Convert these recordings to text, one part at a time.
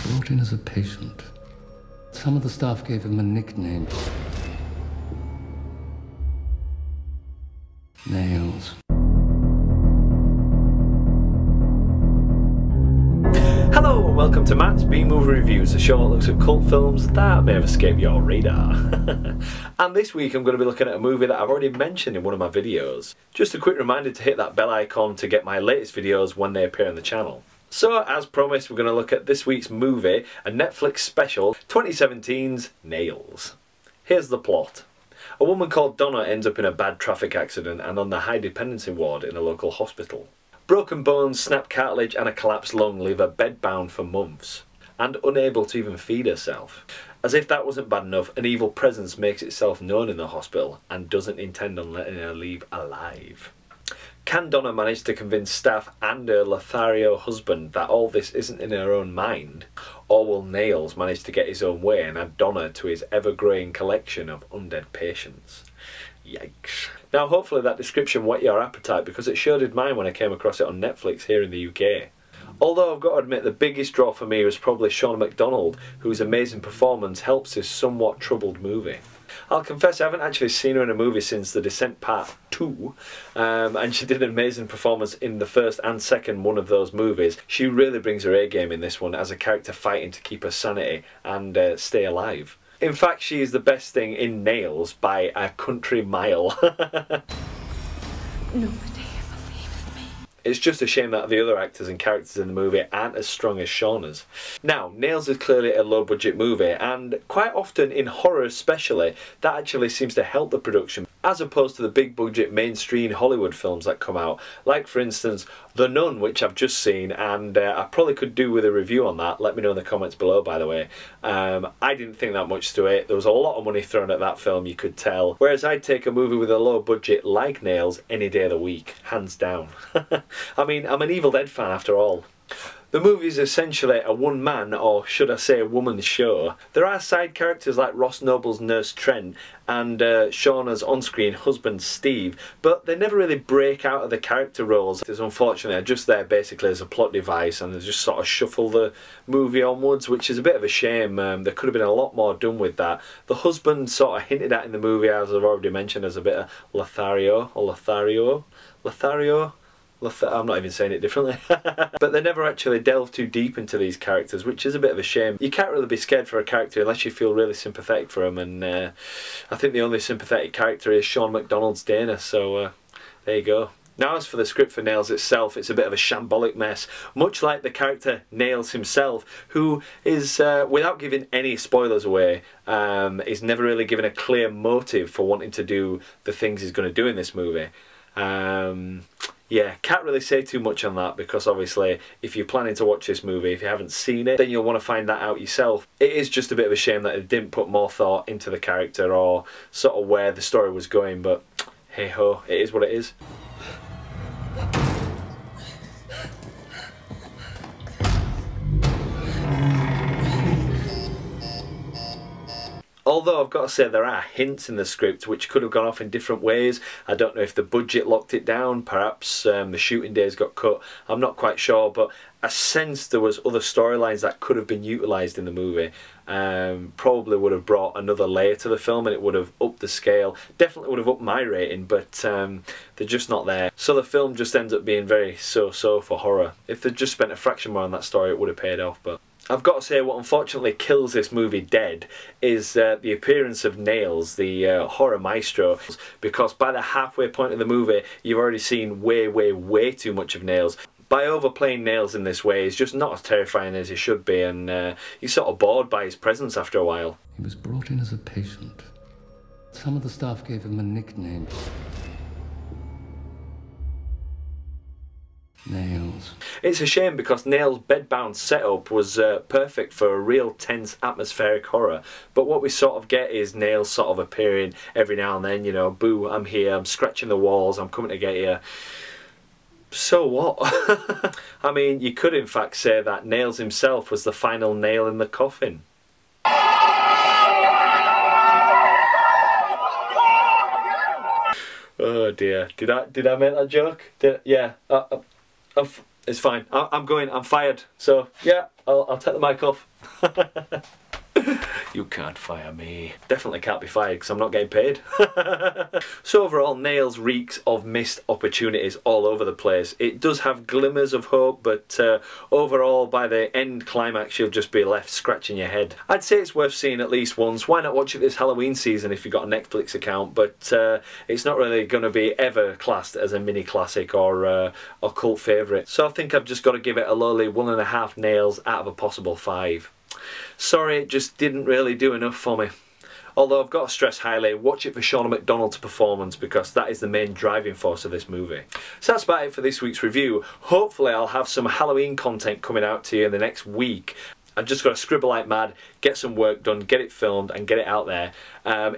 brought in as a patient. Some of the staff gave him a nickname. Nails. Hello and welcome to Matt's B-Movie Reviews, a show that looks at cult films that may have escaped your radar. And this week I'm going to be looking at a movie that I've already mentioned in one of my videos. Just a quick reminder to hit that bell icon to get my latest videos when they appear on the channel. So, as promised, we're going to look at this week's movie, a Netflix special, 2017's Nails. Here's the plot. A woman called Donna ends up in a bad traffic accident and on the high dependency ward in a local hospital. Broken bones, snapped cartilage and a collapsed lung leave her bedbound for months, and unable to even feed herself. As if that wasn't bad enough, an evil presence makes itself known in the hospital and doesn't intend on letting her leave alive. Can Donna manage to convince staff and her Lothario husband that all this isn't in her own mind? Or will Nails manage to get his own way and add Donna to his ever-growing collection of undead patients? Yikes. Now hopefully that description whet your appetite, because it sure did mine when I came across it on Netflix here in the UK. Although I've got to admit the biggest draw for me was probably Shauna MacDonald, whose amazing performance helps this somewhat troubled movie. I'll confess I haven't actually seen her in a movie since The Descent Part 2, and she did an amazing performance in the first and second one of those movies. She really brings her A-game in this one as a character fighting to keep her sanity and stay alive. In fact, she is the best thing in Nails by a country mile. Nobody believes me. It's just a shame that the other actors and characters in the movie aren't as strong as Shauna's. Now, Nails is clearly a low budget movie, and quite often in horror especially, that actually seems to help the production, as opposed to the big budget mainstream Hollywood films that come out, like for instance The Nun, which I've just seen, and I probably could do with a review on that. Let me know in the comments below, by the way. I didn't think that much to it. There was a lot of money thrown at that film, you could tell, whereas I'd take a movie with a low budget like Nails any day of the week, hands down. I mean, I'm an Evil Dead fan after all. The movie is essentially a one-man, or should I say a woman's show. There are side characters like Ross Noble's nurse Trent and Shauna's on-screen husband Steve, but they never really break out of the character roles. It's unfortunately just there basically as a plot device, and they just sort of shuffle the movie onwards, which is a bit of a shame. There could have been a lot more done with that. The husband sort of hinted at in the movie, as I've already mentioned, as a bit of Lothario, or Lothario? I'm not even saying it differently. But they never actually delve too deep into these characters, which is a bit of a shame. You can't really be scared for a character unless you feel really sympathetic for him, and I think the only sympathetic character is Shauna MacDonald's Dana, so there you go. Now as for the script for Nails itself, it's a bit of a shambolic mess, much like the character Nails himself, who is, without giving any spoilers away, is never really given a clear motive for wanting to do the things he's going to do in this movie. Yeah, can't really say too much on that, because obviously if you're planning to watch this movie, if you haven't seen it, then you'll want to find that out yourself. It is just a bit of a shame that they didn't put more thought into the character or sort of where the story was going, but hey ho, it is what it is. Although I've got to say there are hints in the script which could have gone off in different ways. I don't know if the budget locked it down, perhaps the shooting days got cut, I'm not quite sure, but I sensed there was other storylines that could have been utilised in the movie. Probably would have brought another layer to the film, and it would have upped the scale. Definitely would have upped my rating, but they're just not there. So the film just ends up being very so-so for horror. If they'd just spent a fraction more on that story, it would have paid off, but I've got to say what unfortunately kills this movie dead is the appearance of Nails, the horror maestro, because by the halfway point of the movie you've already seen way too much of Nails. By overplaying Nails in this way, he's just not as terrifying as he should be, and you're sort of bored by his presence after a while. He was brought in as a patient. Some of the staff gave him a nickname. Nails. It's a shame, because Nails' bedbound setup was perfect for a real tense atmospheric horror, but what we sort of get is Nails sort of appearing every now and then, you know, boo, I'm here, I'm scratching the walls, I'm coming to get you. So what? I mean, you could in fact say that Nails himself was the final nail in the coffin. Oh dear, did I make that joke? Yeah, it's fine. I'm fired. So yeah, I'll take the mic off. You can't fire me. Definitely can't be fired because I'm not getting paid. So overall, Nails reeks of missed opportunities all over the place. It does have glimmers of hope, but overall, by the end climax, you'll just be left scratching your head. I'd say it's worth seeing at least once. Why not watch it this Halloween season if you've got a Netflix account? But it's not really going to be ever classed as a mini classic or cult favourite. So I think I've just got to give it a lowly 1.5 nails out of a possible 5. Sorry, it just didn't really do enough for me. Although I've got to stress highly, watch it for Shauna Macdonald's performance because that is the main driving force of this movie. So that's about it for this week's review. Hopefully I'll have some Halloween content coming out to you in the next week. I've just got to scribble like mad, get some work done, get it filmed and get it out there.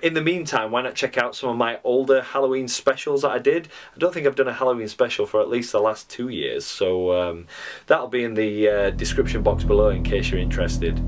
In the meantime, why not check out some of my older Halloween specials that I did. I don't think I've done a Halloween special for at least the last 2 years, so that'll be in the description box below in case you're interested.